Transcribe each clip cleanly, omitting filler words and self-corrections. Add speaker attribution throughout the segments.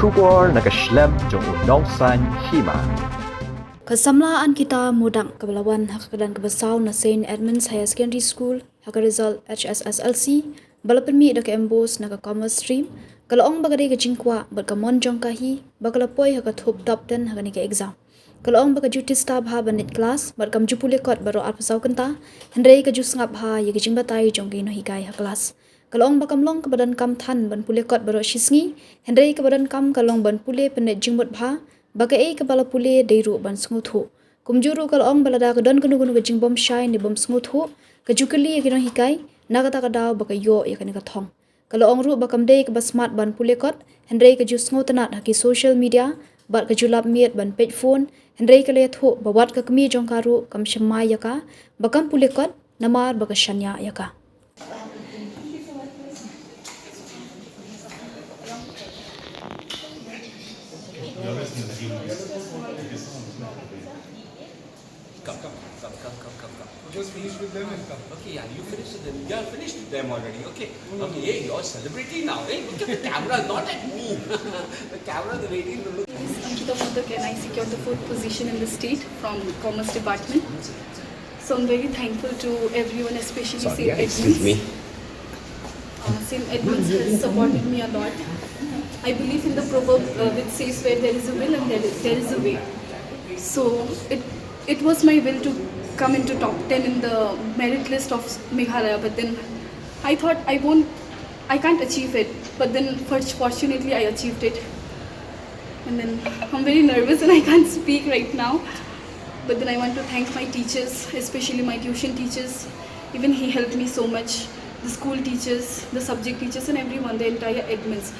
Speaker 1: Shubor nakaslem jong unongsan Hima.
Speaker 2: Kasamla an kita mudang kabalawan hakadan kabasaw na St. Edmunds Higher Secondary School haka result HSSLC balapmi dak embos na commerce stream kalaong bagade ka jingkwa balkamon jong kahi bakalapoy haka thup top 10 haka ni ka exam kalaong baga duty staff ha banit class barkam jupule kot baro alpasaw kanta hendrei ka Sngap ha ye Jingbatai jong Nonghikai ha class kalong bakam long kebadan kam than ban pule kot baro shisngi hendrei kebadan kam kalong ban pule penet jingbot bha bagai kepala pule deiru ban smuthu kumjuru kalong balada kedon kenu ke jingbom shai ni bom smuthu kejukeli ke Nonghikai nagata kadaw bagai yo ya kan kathong kalong ru bakam dei ke smart ban pule kot hendrei ke jus ngotanat haki social media bat ke Lapmiet ban Peit phone hendrei ke le thu bawat ka kemi jong karu kam shemai yaka bakam pule kot namar baga shanya yaka.
Speaker 3: Come. Just finish with them and come.
Speaker 4: Okay, yeah, you finished with them. You are finished with them already. Okay. Okay, hey, you're celebrity now. Hey, look at the camera, not at me. The camera, the waiting to look.
Speaker 5: And I secured the 4th position in the state from Commerce Department. So I'm very thankful to everyone, especially St. Edmunds.
Speaker 4: Excuse me.
Speaker 5: St. Edmunds has supported me a lot. I believe in the proverb which says where there is a will and there is a way. So it was my will to come into top 10 in the merit list of Meghalaya, but then I thought I can't achieve it. But then fortunately I achieved it. And then I'm very nervous and I can't speak right now. But then I want to thank my teachers, especially my tuition teachers. Even he helped me so much. The school teachers, the subject teachers and everyone, the entire Edmunds.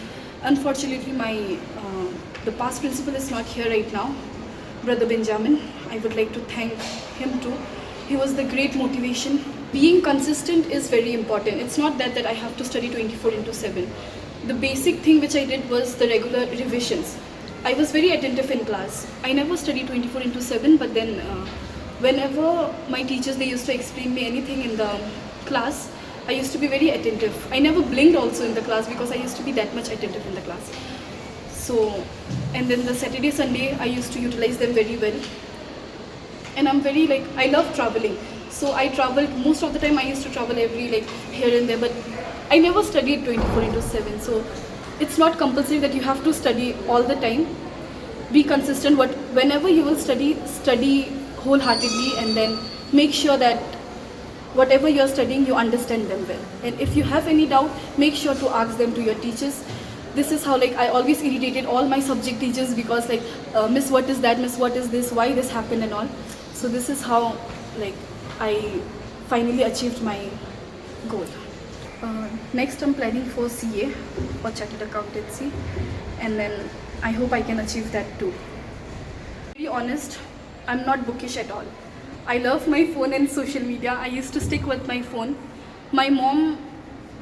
Speaker 5: Unfortunately, the past principal is not here right now, Brother Benjamin. I would like to thank him too. He was the great motivation. Being consistent is very important. It's not that I have to study 24/7. The basic thing which I did was the regular revisions. I was very attentive in class. I never studied 24/7, but then whenever my teachers, they used to explain me anything in the class, I used to be very attentive. I never blinked also in the class because I used to be that much attentive in the class. So, and then the Saturday, Sunday, I used to utilize them very well. And I'm very I love traveling. So I traveled, most of the time I used to travel every here and there, but I never studied 24/7. So it's not compulsory that you have to study all the time. Be consistent. Whenever you will study wholeheartedly, and then make sure that whatever you are studying, you understand them well. And if you have any doubt, make sure to ask them to your teachers. This is how I always irritated all my subject teachers because miss, what is that, miss, what is this, why this happened and all. So this is how I finally achieved my goal. Next I'm planning for CA or Chartered Accountancy, and then I hope I can achieve that too. To be honest, I'm not bookish at all. I love my phone and social media. I used to stick with my phone.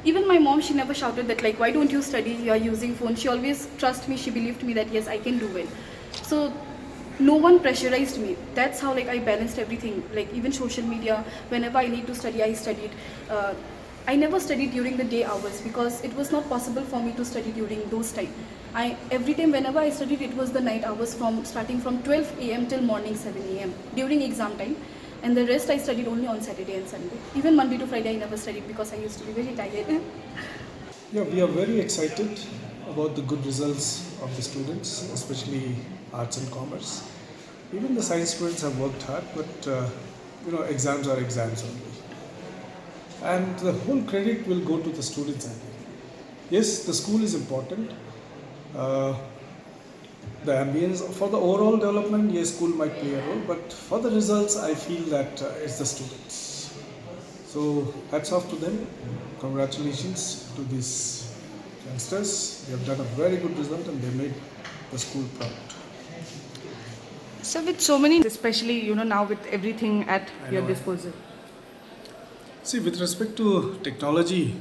Speaker 5: Even my mom, she never shouted that why don't you study, you are using phone. She always trusted me, she believed me that yes, I can do it. So no one pressurized me. That's how I balanced everything. Even social media, whenever I need to study, I studied. I never studied during the day hours because it was not possible for me to study during those time. Every time whenever I studied, it was the night hours starting from 12 a.m. till morning 7 a.m. during exam time. And the rest I studied only on Saturday and Sunday. Even Monday to Friday I never studied because I used to be very tired.
Speaker 3: Yeah, we are very excited about the good results of the students, especially arts and commerce. Even the science students have worked hard, but exams are exams only. And the whole credit will go to the students, I think. Yes, the school is important. The ambience for the overall development, yes, school might play a role, but for the results, I feel that it's the students. So hats off to them. Congratulations to these youngsters. They have done a very good result and they made the school proud.
Speaker 6: So with so many, especially now with everything at your disposal.
Speaker 3: See, with respect to technology,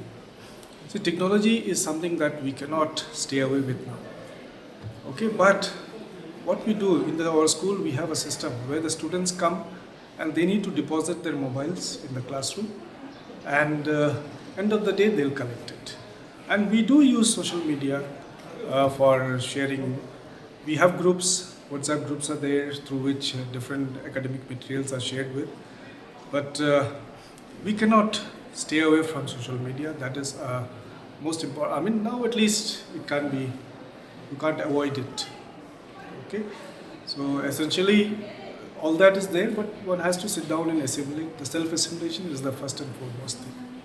Speaker 3: technology is something that we cannot stay away with now. Okay, but what we do in our school, we have a system where the students come and they need to deposit their mobiles in the classroom, and end of the day they'll collect it. And we do use social media for sharing. We have groups, WhatsApp groups are there through which different academic materials are shared with. But we cannot stay away from social media. That is most important. I mean, now at least it can be, you can't avoid it. Okay, so essentially all that is there, but one has to sit down and assimilate. The self-assimilation is the first and foremost thing.